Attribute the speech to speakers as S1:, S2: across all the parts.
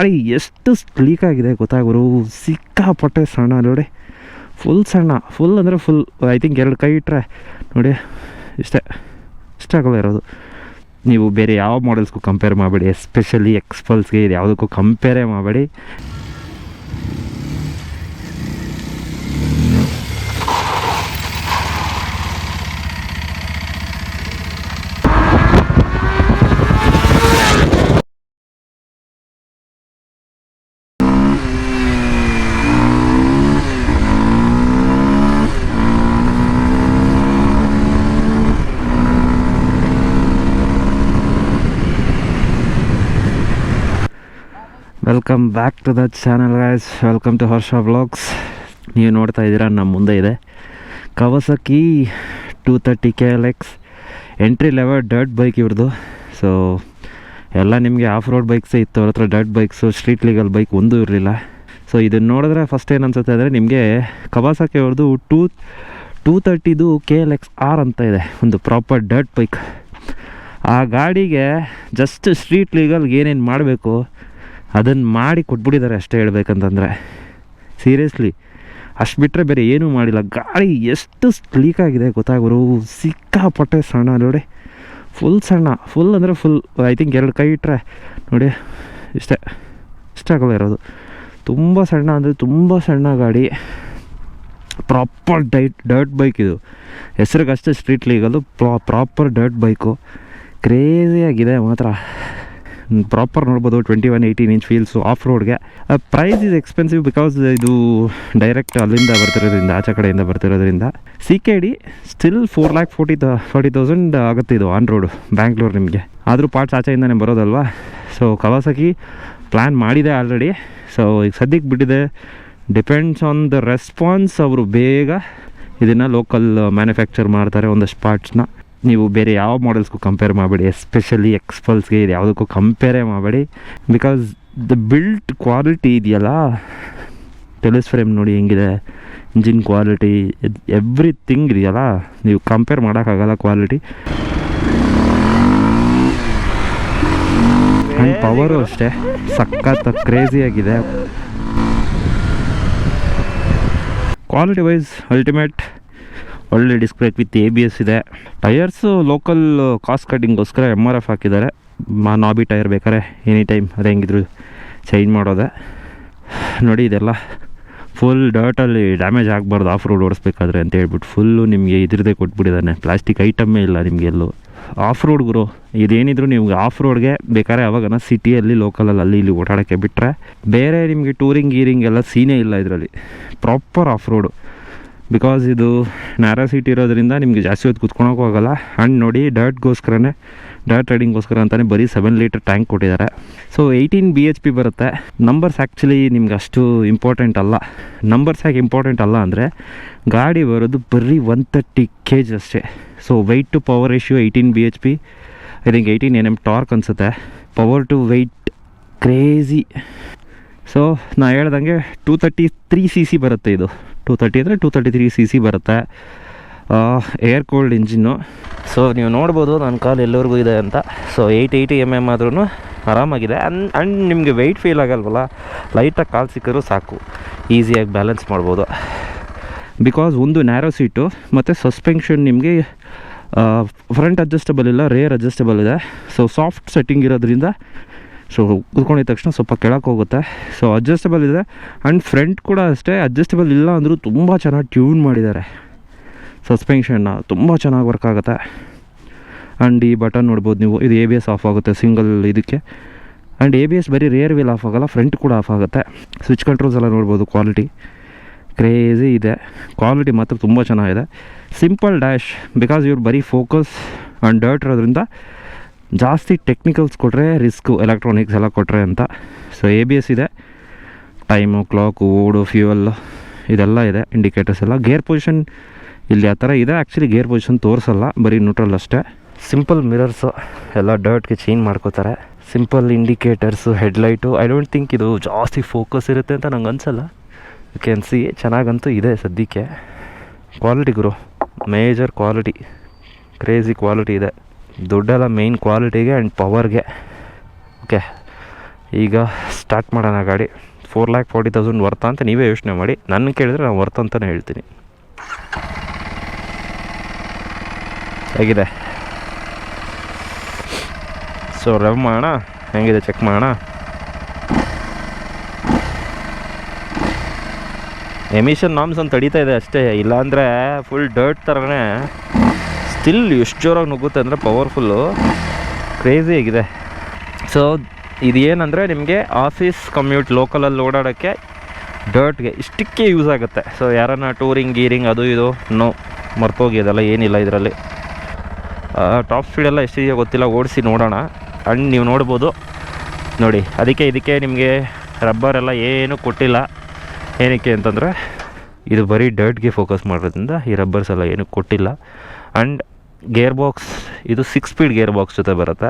S1: ಗಾಡಿ ಎಷ್ಟು ಸ್ಲೀಕಾಗಿದೆ ಗೊತ್ತಾಗೋರು, ಸಿಕ್ಕಾಪಟ್ಟೆ ಸಣ್ಣ ನೋಡಿ, ಫುಲ್ ಸಣ್ಣ, ಫುಲ್ ಅಂದರೆ ಫುಲ್. ಐ ಥಿಂಕ್ 2 ಕೈ ಇಟ್ಟರೆ ನೋಡಿ ಇಷ್ಟಾಗಲ್ಲ ಇರೋದು. ನೀವು ಬೇರೆ ಯಾವ ಮಾಡೆಲ್ಸ್ಗೂ ಕಂಪೇರ್ ಮಾಡಬೇಡಿ, ಎಸ್ಪೆಷಲಿ ಎಕ್ಸ್ಪಲ್ಸ್ಗೆ ಇದು ಯಾವುದಕ್ಕೂ ಕಂಪೇರೇ ಮಾಡಬೇಡಿ. Welcome back to the channel guys, welcome to Harsha vlogs. ನೀವು ನೋಡ್ತಾ ಇದ್ದೀರಾ ನಮ್ಮ ಮುಂದೆ ಇದೆ Kawasaki 230 KLX entry level dirt bike ಇವ್ರದ್ದು. ಸೊ ಎಲ್ಲ ನಿಮಗೆ ಆಫ್ ರೋಡ್ ಬೈಕ್ಸೇ ಇತ್ತು, ಅವ್ರ ಹತ್ರ dirt bikes, street legal bike ಒಂದೂ ಇರಲಿಲ್ಲ. ಸೊ ಇದನ್ನು ನೋಡಿದ್ರೆ ಫಸ್ಟ್ ಏನು ಅನ್ಸುತ್ತೆ ಅಂದರೆ ನಿಮಗೆ ಕವಾಸಕಿ ಅವ್ರದ್ದು 230 KLX R ಅಂತ ಇದೆ, ಒಂದು ಪ್ರಾಪರ್ ಡರ್ಟ್ ಬೈಕ್. ಆ ಗಾಡಿಗೆ ಜಸ್ಟ್ ಸ್ಟ್ರೀಟ್ ಲೀಗಲ್ಗೆ ಏನೇನು ಮಾಡಬೇಕು ಅದನ್ನು ಮಾಡಿ ಕೊಟ್ಬಿಟ್ಟಿದ್ದಾರೆ ಅಷ್ಟೇ ಹೇಳ್ಬೇಕಂತಂದರೆ. ಸೀರಿಯಸ್ಲಿ ಅಷ್ಟು ಬಿಟ್ಟರೆ ಬೇರೆ ಏನೂ ಮಾಡಿಲ್ಲ. ಗಾಡಿ ಎಷ್ಟು ಸ್ಲೀಕಾಗಿದೆ ಗೊತ್ತಾಗೋರು, ಸಿಕ್ಕಾಪಟ್ಟೆ ಸಣ್ಣ ನೋಡಿ, ಫುಲ್ ಸಣ್ಣ, ಫುಲ್ ಅಂದರೆ ಫುಲ್. ಐ ಥಿಂಕ್ 2 ಕೈ ಇಟ್ಟರೆ ನೋಡಿ ಇಷ್ಟಾಗಲ್ಲ ಇರೋದು. ತುಂಬ ಸಣ್ಣ ಅಂದರೆ ತುಂಬ ಸಣ್ಣ ಗಾಡಿ, ಪ್ರಾಪರ್ ಡರ್ಟ್ ಬೈಕ್ ಇದು. ಹೆಸರಿಗಷ್ಟೇ street legal, proper dirt bike. ಕ್ರೇಜಿಯಾಗಿದೆ ಮಾತ್ರ. ಪ್ರಾಪರ್ ನೋಡ್ಬೋದು 21-18 ಇಂಚ್ ವೀಲ್ಸು ಆಫ್ ರೋಡ್ಗೆ. ಪ್ರೈಸ್ ಇಸ್ ಎಕ್ಸ್ಪೆನ್ಸಿವ್ ಬಿಕಾಸ್ ಇದು ಡೈರೆಕ್ಟ್ ಅಲ್ಲಿಂದ ಬರ್ತಿರೋದ್ರಿಂದ, ಆಚೆ ಕಡೆಯಿಂದ ಬರ್ತಿರೋದ್ರಿಂದ. CKD ಸ್ಟಿಲ್ 4,40,000 ಆಗುತ್ತೆ ಇದು ಆನ್ ರೋಡು ಬ್ಯಾಂಗ್ಳೂರು ನಿಮಗೆ. ಆದರೂ ಪಾರ್ಟ್ಸ್ ಆಚೆಯಿಂದನೇ ಬರೋದಲ್ವಾ. ಸೊ ಕವಾಸಕಿ ಪ್ಲ್ಯಾನ್ ಮಾಡಿದೆ ಆಲ್ರೆಡಿ. ಸೊ ಈಗ ಸದ್ಯಕ್ಕೆ ಬಿಟ್ಟಿದೆ, ಡಿಪೆಂಡ್ಸ್ ಆನ್ ದ ರೆಸ್ಪಾನ್ಸ್. ಅವರು ಬೇಗ ಇದನ್ನು ಲೋಕಲ್ ಮ್ಯಾನುಫ್ಯಾಕ್ಚರ್ ಮಾಡ್ತಾರೆ ಒಂದಷ್ಟು ಪಾರ್ಟ್ಸ್ನ. ನೀವು ಬೇರೆ ಯಾವ ಮಾಡೆಲ್ಸ್ಗೂ ಕಂಪೇರ್ ಮಾಡಬೇಡಿ, ಎಸ್ಪೆಷಲಿ ಎಕ್ಸ್ಪಲ್ಸ್ಗೆ ಇದು ಯಾವುದಕ್ಕೂ ಕಂಪೇರೇ ಮಾಡಬೇಡಿ. ಬಿಕಾಸ್ ದ ಬಿಲ್ಟ್ ಕ್ವಾಲಿಟಿ ಇದೆಯಲ್ಲ, ಟೆಲಿಸ್ ಫ್ರೇಮ್ ನೋಡಿ ಹೆಂಗಿದೆ, ಇಂಜಿನ್ ಕ್ವಾಲಿಟಿ, ಎವ್ರಿಥಿಂಗ್ ಇದೆಯಲ್ಲ, ನೀವು ಕಂಪೇರ್ ಮಾಡೋಕ್ಕಾಗಲ್ಲ ಕ್ವಾಲಿಟಿ. ಆ್ಯಂಡ್ ಪವರು ಅಷ್ಟೇ ಸಖತ್ ಕ್ರೇಜಿಯಾಗಿದೆ. Quality wise ultimate. ಒಳ್ಳೆ ಡಿಸ್ಕ್ ಬ್ರೇಕ್ ವಿತ್ ABS ಇದೆ. ಟೈರ್ಸು ಲೋಕಲ್ ಕಾಸ್ಟ್ ಕಟ್ಟಿಂಗೋಸ್ಕರ MRF ಹಾಕಿದ್ದಾರೆ. ನಾಬಿ ಟೈರ್ ಬೇಕಾದ್ರೆ ಎನಿ ಟೈಮ್ ಅದು ಹೆಂಗಿದ್ರು ಚೇಂಜ್ ಮಾಡೋದೆ. ನೋಡಿ ಇದೆಲ್ಲ ಫುಲ್ ಡರ್ಟಲ್ಲಿ ಡ್ಯಾಮೇಜ್ ಆಗಬಾರ್ದು ಆಫ್ ರೋಡ್ ಓಡಿಸ್ಬೇಕಾದ್ರೆ ಅಂತ ಹೇಳ್ಬಿಟ್ಟು ಫುಲ್ಲು ನಿಮಗೆ ಇದ್ರದ್ದೇ ಕೊಟ್ಬಿಟ್ಟಿದ್ದಾನೆ. ಪ್ಲಾಸ್ಟಿಕ್ ಐಟಮ್ಮೇ ಇಲ್ಲ ನಿಮಗೆಲ್ಲೂ. ಆಫ್ ರೋಡ್ ಗುರು ಇದೇನಿದ್ರು ನಿಮ್ಗೆ ಆಫ್ ರೋಡ್ಗೆ ಬೇಕಾದ್ರೆ ಅವಾಗನ ಸಿಟಿಯಲ್ಲಿ ಲೋಕಲಲ್ಲಿ ಅಲ್ಲಿ ಇಲ್ಲಿ ಓಡಾಡೋಕ್ಕೆ ಬಿಟ್ಟರೆ ಬೇರೆ ನಿಮಗೆ ಟೂರಿಂಗ್ ಗೀರಿಂಗ್ ಎಲ್ಲ ಸೀನೇ ಇಲ್ಲ ಇದರಲ್ಲಿ. Proper of road. ಬಿಕಾಸ್ ಇದು ನ್ಯಾರೋ ಸೀಟ್ ಇರೋದ್ರಿಂದ ನಿಮಗೆ ಜಾಸ್ತಿ ಹೊತ್ತು ಕುತ್ಕೊಳಕ್ಕೂ ಆಗೋಲ್ಲ. ಆ್ಯಂಡ್ ನೋಡಿ ಡರ್ಟ್ ರೈಡಿಂಗ್ಗೋಸ್ಕರ ಅಂತಲೇ ಬರೀ 7 ಲೀಟರ್ ಟ್ಯಾಂಕ್ ಕೊಟ್ಟಿದ್ದಾರೆ. ಸೊ 18 BHP ಬರುತ್ತೆ. ನಂಬರ್ಸ್ ಆ್ಯಕ್ಚುಲಿ ನಿಮ್ಗೆ ಅಷ್ಟು ಇಂಪಾರ್ಟೆಂಟ್ ಅಲ್ಲ. ನಂಬರ್ಸ್ ಯಾಕೆ ಇಂಪಾರ್ಟೆಂಟ್ ಅಲ್ಲ ಅಂದರೆ ಗಾಡಿ ಬರೋದು ಬರೀ 130 kg ಅಷ್ಟೇ. So weight to power ratio 18 BHP, I think 18 Nm torque ಅನಿಸುತ್ತೆ. Power to weight crazy. So ನಾ ಹೇಳ್ದಂಗೆ 233 cc ಬರುತ್ತೆ ಇದು. 230 ಅಂದರೆ 233 cc ಬರುತ್ತೆ. Air cooled engine. ಸೊ ನೀವು ನೋಡ್ಬೋದು ನನ್ನ ಕಾಲು ಎಲ್ಲರಿಗೂ ಇದೆ ಅಂತ. ಸೊ 880 mm ಆದ್ರೂ ಆರಾಮಾಗಿದೆ. ಆ್ಯಂಡ್ ನಿಮಗೆ ವೆಯ್ಟ್ ಫೀಲ್ ಆಗಲ್ವಲ್ಲ, ಲೈಟಾಗಿ ಕಾಲು ಸಿಕ್ಕರೂ ಸಾಕು, ಈಸಿಯಾಗಿ ಬ್ಯಾಲೆನ್ಸ್ ಮಾಡ್ಬೋದು. ಬಿಕಾಸ್ ಒಂದು ನ್ಯಾರೋ ಸೀಟು ಮತ್ತು ಸಸ್ಪೆನ್ಷನ್ ನಿಮಗೆ ಫ್ರಂಟ್ ಅಡ್ಜಸ್ಟಬಲ್ ಇಲ್ಲ, ರೇರ್ ಅಡ್ಜಸ್ಟಬಲ್ ಇದೆ. ಸೊ ಸಾಫ್ಟ್ ಸೆಟ್ಟಿಂಗ್ ಇರೋದ್ರಿಂದ ಸೊ ಕೂತ್ಕೊಂಡಿದ್ದ ತಕ್ಷಣ ಸ್ವಲ್ಪ ಕೆಳಕ್ಕೆ ಹೋಗುತ್ತೆ. ಸೊ ಅಡ್ಜಸ್ಟಬಲ್ ಇದೆ. ಆ್ಯಂಡ್ ಫ್ರಂಟ್ ಕೂಡ ಅಷ್ಟೇ ಅಡ್ಜಸ್ಟಬಲ್ ಇಲ್ಲ ಅಂದರೂ ತುಂಬ ಚೆನ್ನಾಗಿ ಟ್ಯೂನ್ ಮಾಡಿದ್ದಾರೆ. ಸಸ್ಪೆನ್ಷನ್ನ ತುಂಬ ಚೆನ್ನಾಗಿ ವರ್ಕ್ ಆಗುತ್ತೆ. ಆ್ಯಂಡ್ ಈ ಬಟನ್ ನೋಡ್ಬೋದು ನೀವು, ಇದು ABS ಆಫ್ ಆಗುತ್ತೆ ಸಿಂಗಲ್ ಇದಕ್ಕೆ. ಆ್ಯಂಡ್ ABS ಬರೀ ರೇರ್ ವೀಲ್ ಆಫ್ ಆಗೋಲ್ಲ, ಫ್ರಂಟ್ ಕೂಡ ಆಫ್ ಆಗುತ್ತೆ. ಸ್ವಿಚ್ ಕಂಟ್ರೋಲ್ಸ್ ಎಲ್ಲ ನೋಡ್ಬೋದು, ಕ್ವಾಲಿಟಿ ಕ್ರೇಜಿ ಇದೆ. ಕ್ವಾಲಿಟಿ ಮಾತ್ರ ತುಂಬ ಚೆನ್ನಾಗಿದೆ. ಸಿಂಪಲ್ ಡ್ಯಾಶ್, ಬಿಕಾಸ್ ಇವ್ರು ಬರೀ ಫೋಕಸ್ ಆ್ಯಂಡ್ ಡರ್ಟ್ ಇರೋದ್ರಿಂದ ಜಾಸ್ತಿ ಟೆಕ್ನಿಕಲ್ಸ್ ಕೊಟ್ಟರೆ ರಿಸ್ಕು, ಎಲೆಕ್ಟ್ರಾನಿಕ್ಸ್ ಎಲ್ಲ ಕೊಟ್ಟರೆ ಅಂತ. ಸೊ ABS ಇದೆ, ಟೈಮು, ಕ್ಲಾಕು, ಓಡು, ಫ್ಯೂಯಲ್ ಇದೆಲ್ಲ ಇದೆ, ಇಂಡಿಕೇಟರ್ಸ್ ಎಲ್ಲ. ಗೇರ್ ಪೊಸಿಷನ್ ಇಲ್ಲಿ ಆ ಥರ ಇದೆ. ಆ್ಯಕ್ಚುಲಿ ಗೇರ್ ಪೊಸಿಷನ್ ತೋರಿಸಲ್ಲ, ಬರೀ ನ್ಯೂಟ್ರಲ್ ಅಷ್ಟೇ. ಸಿಂಪಲ್ ಮಿರರ್ಸು ಎಲ್ಲ ಡರ್ಟ್ಗೆ ಚೇಂಜ್ ಮಾಡ್ಕೋತಾರೆ. Simple indicators, headlight. I don't think ಇದು ಜಾಸ್ತಿ ಫೋಕಸ್ ಇರುತ್ತೆ ಅಂತ ನಂಗೆ ಅನಿಸಲ್ಲ. ಯು ಕ್ಯಾನ್ ಸಿ ಚೆನ್ನಾಗಂತೂ ಇದೆ ಸದ್ಯಕ್ಕೆ. ಕ್ವಾಲಿಟಿ ಗುರು, ಮೇಜರ್ ಕ್ವಾಲಿಟಿ, ಕ್ರೇಜಿ ಕ್ವಾಲಿಟಿ ಇದೆ. ದುಡ್ಡೆಲ್ಲ ಮೇಯ್ನ್ ಕ್ವಾಲಿಟಿಗೆ ಆ್ಯಂಡ್ ಪವರ್ಗೆ. ಓಕೆ, ಈಗ ಸ್ಟಾರ್ಟ್ ಮಾಡೋಣ ಗಾಡಿ. 4,40,000 ವರ್ತ ಅಂತ ನೀವೇ ಯೋಚನೆ ಮಾಡಿ. ನನ್ನ ಕೇಳಿದ್ರೆ ನಾನು ವರ್ತ್ ಅಂತಲೇ ಹೇಳ್ತೀನಿ. ಹೇಗಿದೆ? ಸೊ ರವ್ ಮಾಡೋಣ, ಹೆಂಗಿದೆ ಚೆಕ್ ಮಾಡೋಣ. ಎಮಿಷನ್ ನಾಮ್ಸ್ ಅಂತ ತಡೀತಾ ಇದೆ ಅಷ್ಟೇ, ಇಲ್ಲಾಂದರೆ ಫುಲ್ ಡರ್ಟ್ ಥರನೇ ಸ್ಟಿಲ್ ಎಷ್ಟು ಜೋರಾಗಿ ನುಗ್ಗುತ್ತೆ ಅಂದರೆ ಪವರ್ಫುಲ್ಲು, ಕ್ರೇಜಿ ಆಗಿದೆ. ಸೊ ಇದು ಏನಂದರೆ ನಿಮಗೆ ಆಫೀಸ್ ಕಮ್ಯೂಟ್ ಲೋಕಲಲ್ಲಿ ಓಡಾಡೋಕ್ಕೆ ಡರ್ಟ್ಗೆ ಇಷ್ಟಕ್ಕೆ ಯೂಸ್ ಆಗುತ್ತೆ. ಸೊ ಯಾರನ್ನ ಟೂರಿಂಗ್ ಗೀರಿಂಗ್ ಅದು ಇದು ನೋ ಮರ್ತೋಗಿ ಅದೆಲ್ಲ ಏನಿಲ್ಲ ಇದರಲ್ಲಿ. ಟಾಪ್ ಸ್ಪೀಡೆಲ್ಲ ಎಷ್ಟಿದೆಯೋ ಗೊತ್ತಿಲ್ಲ, ಓಡಿಸಿ ನೋಡೋಣ. ಆ್ಯಂಡ್ ನೀವು ನೋಡ್ಬೋದು ನೋಡಿ, ಇದಕ್ಕೆ ನಿಮಗೆ ರಬ್ಬರ್ ಎಲ್ಲ ಏನೂ ಕೊಟ್ಟಿಲ್ಲ. ಏನಕ್ಕೆ ಅಂತಂದರೆ ಇದು ಬರೀ ಡರ್ಟ್ಗೆ ಫೋಕಸ್ ಮಾಡೋದ್ರಿಂದ ಈ ರಬ್ಬರ್ಸ್ ಎಲ್ಲ ಏನೂ ಕೊಟ್ಟಿಲ್ಲ. ಆ್ಯಂಡ್ ಗೇರ್ ಬಾಕ್ಸ್ ಇದು 6 ಸ್ಪೀಡ್ ಗೇರ್ ಬಾಕ್ಸ್ ಜೊತೆ ಬರುತ್ತೆ.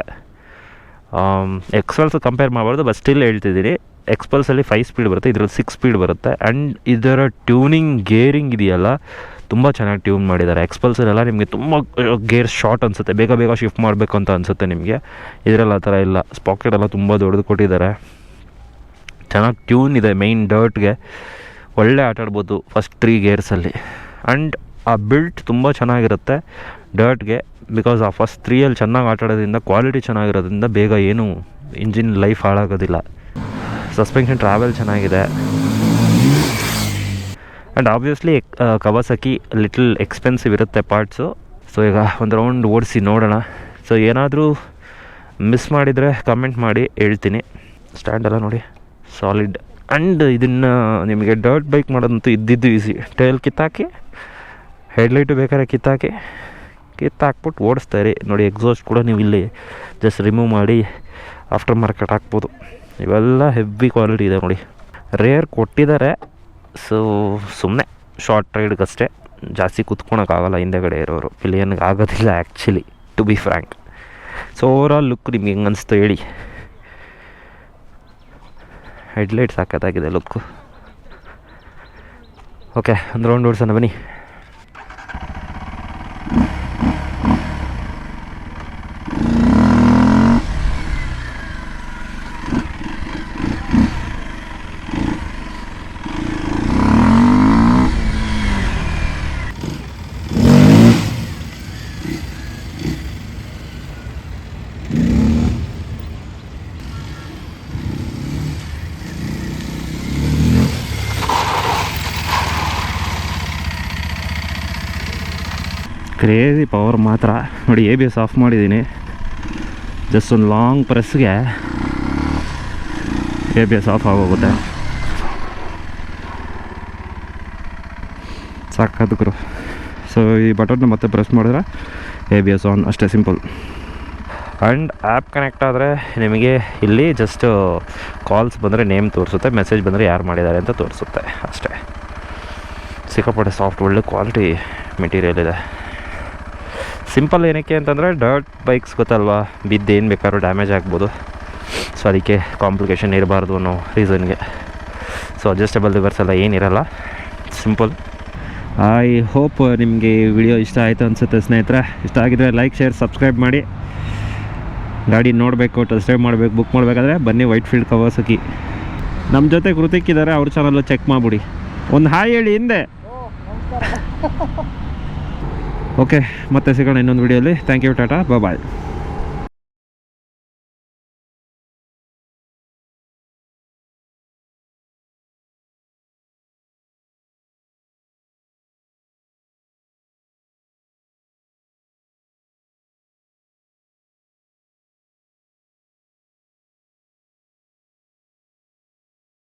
S1: ಎಕ್ಸ್ಪಲ್ಸ್ ಕಂಪೇರ್ ಮಾಡಬಾರ್ದು, ಬಟ್ ಸ್ಟಿಲ್ ಹೇಳ್ತಿದ್ದೀನಿ, ಎಕ್ಸ್ಪಲ್ಸಲ್ಲಿ 5 ಸ್ಪೀಡ್ ಬರುತ್ತೆ, ಇದರಲ್ಲಿ 6 ಸ್ಪೀಡ್ ಬರುತ್ತೆ. ಆ್ಯಂಡ್ ಇದರ ಟ್ಯೂನಿಂಗ್ ಗೇರಿಂಗ್ ಇದೆಯಲ್ಲ ತುಂಬ ಚೆನ್ನಾಗಿ ಟ್ಯೂನ್ ಮಾಡಿದ್ದಾರೆ. ಎಕ್ಸ್ಪಲ್ಸಲ್ಲೆಲ್ಲ ನಿಮಗೆ ತುಂಬ ಗೇರ್ ಶಾರ್ಟ್ ಅನಿಸುತ್ತೆ, ಬೇಗ ಬೇಗ ಶಿಫ್ಟ್ ಮಾಡಬೇಕು ಅಂತ ಅನಿಸುತ್ತೆ ನಿಮಗೆ. ಇದರಲ್ಲಿ ಆ ಥರ ಇಲ್ಲ, ಸ್ಪಾಕೆಟ್ ಎಲ್ಲ ತುಂಬ ದೊಡ್ಡದು ಕೊಟ್ಟಿದ್ದಾರೆ, ಚೆನ್ನಾಗಿ ಟ್ಯೂನ್ ಇದೆ. ಮೈನ್ ಡರ್ಟ್ಗೆ ಒಳ್ಳೆ ಆಟಾಡ್ಬೋದು ಫಸ್ಟ್ 3 ಗೇರ್ಸಲ್ಲಿ. ಆ್ಯಂಡ್ ಆ ಬಿಲ್ಟ್ ತುಂಬ ಚೆನ್ನಾಗಿರುತ್ತೆ ಡರ್ಟ್ಗೆ, ಬಿಕಾಸ್ ಆ ಫಸ್ಟ್ 3ಯಲ್ಲಿ ಚೆನ್ನಾಗಿ ಆಟಾಡೋದ್ರಿಂದ, ಕ್ವಾಲಿಟಿ ಚೆನ್ನಾಗಿರೋದ್ರಿಂದ ಬೇಗ ಏನು ಇಂಜಿನ್ ಲೈಫ್ ಹಾಳಾಗೋದಿಲ್ಲ. ಸಸ್ಪೆನ್ಷನ್ ಟ್ರಾವೆಲ್ ಚೆನ್ನಾಗಿದೆ. And obviously Kawasaki little expensive ಇರುತ್ತೆ ಪಾರ್ಟ್ಸು. ಸೊ ಈಗ ಒಂದು ರೌಂಡ್ ಓಡಿಸಿ ನೋಡೋಣ. ಸೊ ಏನಾದರೂ ಮಿಸ್ ಮಾಡಿದರೆ ಕಮೆಂಟ್ ಮಾಡಿ ಹೇಳ್ತೀನಿ. ಸ್ಟ್ಯಾಂಡೆಲ್ಲ ನೋಡಿ ಸಾಲಿಡ್. ಆ್ಯಂಡ್ ಇದನ್ನು ನಿಮಗೆ ಡರ್ಟ್ ಬೈಕ್ ಮಾಡೋದಂತೂ ಇದ್ದಿದ್ದು ಈಸಿ. ಟೈಲ್ ಕಿತ್ತಾಕಿ, ಹೆಡ್ಲೈಟು ಬೇಕಾದ್ರೆ ಕಿತ್ತಾಕ್ಬಿಟ್ಟು ಓಡಿಸ್ತಾರೆ ನೋಡಿ. ಎಕ್ಸಾಸ್ಟ್ ಕೂಡ ನೀವು ಇಲ್ಲಿ ಜಸ್ಟ್ ರಿಮೂವ್ ಮಾಡಿ ಆಫ್ಟರ್ ಮಾರ್ಕೆಟ್ ಹಾಕ್ಬೋದು. ಇವೆಲ್ಲ ಹೆವಿ ಕ್ವಾಲಿಟಿ ಇದೆ ನೋಡಿ. ರೇರ್ ಕೊಟ್ಟಿದ್ದಾರೆ, ಸೊ ಸುಮ್ಮನೆ ಶಾರ್ಟ್ ರೈಡ್ಗಷ್ಟೇ, ಜಾಸ್ತಿ ಕುತ್ಕೊಳಕ್ಕಾಗಲ್ಲ ಹಿಂದೆಗಡೆ ಇರೋರು, ಪಿಲಿಯನ್ಗೆ ಆಗೋದಿಲ್ಲ actually, to be frank. So overall look ನಿಮ್ಗೆ ಹೆಂಗೆ ಅನಿಸ್ತು ಹೇಳಿ. ಹೆಡ್ಲೈಟ್ಸ್ ಹಾಕೋದಾಗಿದೆ ಲುಕ್ಕು. ಓಕೆ, ಒಂದು ರೌಂಡ್ ಓಡಿಸೋಣ ಬನ್ನಿ. ಕ್ರೇಜಿ ಪವರ್ ಮಾತ್ರ ನೋಡಿ. ABS ಆಫ್ ಮಾಡಿದ್ದೀನಿ, ಜಸ್ಟ್ ಒಂದು ಲಾಂಗ್ ಪ್ರೆಸ್ಗೆ ABS ಆಫ್ ಆಗೋಗುತ್ತೆ. ಸಾಕಾದಕ್ರು. ಸೊ ಈ ಬಟನ್ನ ಮತ್ತೆ ಪ್ರೆಸ್ ಮಾಡಿದ್ರೆ ABS ಆನ್, ಅಷ್ಟೇ ಸಿಂಪಲ್. ಆ್ಯಂಡ್ ಆ್ಯಪ್ ಕನೆಕ್ಟ್ ಆದರೆ ನಿಮಗೆ ಇಲ್ಲಿ ಜಸ್ಟ್ ಕಾಲ್ಸ್ ಬಂದರೆ ನೇಮ್ ತೋರಿಸುತ್ತೆ, ಮೆಸೇಜ್ ಬಂದರೆ ಯಾರು ಮಾಡಿದ್ದಾರೆ ಅಂತ ತೋರಿಸುತ್ತೆ ಅಷ್ಟೇ. ಸಿಕ್ಕಾಪಟ್ಟೆ ಸಾಫ್ಟ್, ಒಳ್ಳೆ ಕ್ವಾಲಿಟಿ ಮೆಟೀರಿಯಲ್ ಇದೆ. ಸಿಂಪಲ್ ಏನಕ್ಕೆ ಅಂತಂದರೆ ಡರ್ಟ್ ಬೈಕ್ಸ್ ಗೊತ್ತಲ್ವಾ, ಬಿದ್ದೇನು ಬೇಕಾದ್ರೂ ಡ್ಯಾಮೇಜ್ ಆಗ್ಬೋದು. ಸೊ ಅದಕ್ಕೆ ಕಾಂಪ್ಲಿಕೇಶನ್ ಇರಬಾರ್ದು ಅನ್ನೋ ರೀಸನ್ಗೆ. ಸೊ ಅಡ್ಜಸ್ಟಬಲ್ ರಿವರ್ಸ್ ಎಲ್ಲ ಏನಿರಲ್ಲ, ಸಿಂಪಲ್. ಐ ಹೋಪ್ ನಿಮಗೆ ಈ ವಿಡಿಯೋ ಇಷ್ಟ ಆಯಿತು ಅನಿಸುತ್ತೆ ಸ್ನೇಹಿತರೆ. ಇಷ್ಟ ಆಗಿದ್ರೆ ಲೈಕ್, ಶೇರ್, ಸಬ್ಸ್ಕ್ರೈಬ್ ಮಾಡಿ. ಗಾಡಿ ನೋಡಬೇಕು, ಟೆಸ್ಟ್ ಡ್ರೈವ್ ಮಾಡಬೇಕು, ಬುಕ್ ಮಾಡಬೇಕಾದ್ರೆ ಬನ್ನಿ ವೈಟ್ಫೀಲ್ಡ್ ಕವಾಸಕಿ. ನಮ್ಮ ಜೊತೆ ಕೃತಿಕ್ ಇದ್ದಾರೆ, ಅವ್ರ ಚಾನಲ್ಲು ಚೆಕ್ ಮಾಡಿಬಿಡಿ. ಒಂದು ಹಾಯ್ ಹೇಳಿ ಹಿಂದೆ. ಓಕೆ, ಮತ್ತೆ ಸಿಗೋಣ ಇನ್ನೊಂದು ವಿಡಿಯೋಲಿ. ಥ್ಯಾಂಕ್ ಯು, ಟಾಟಾ, ಬಾಯ್.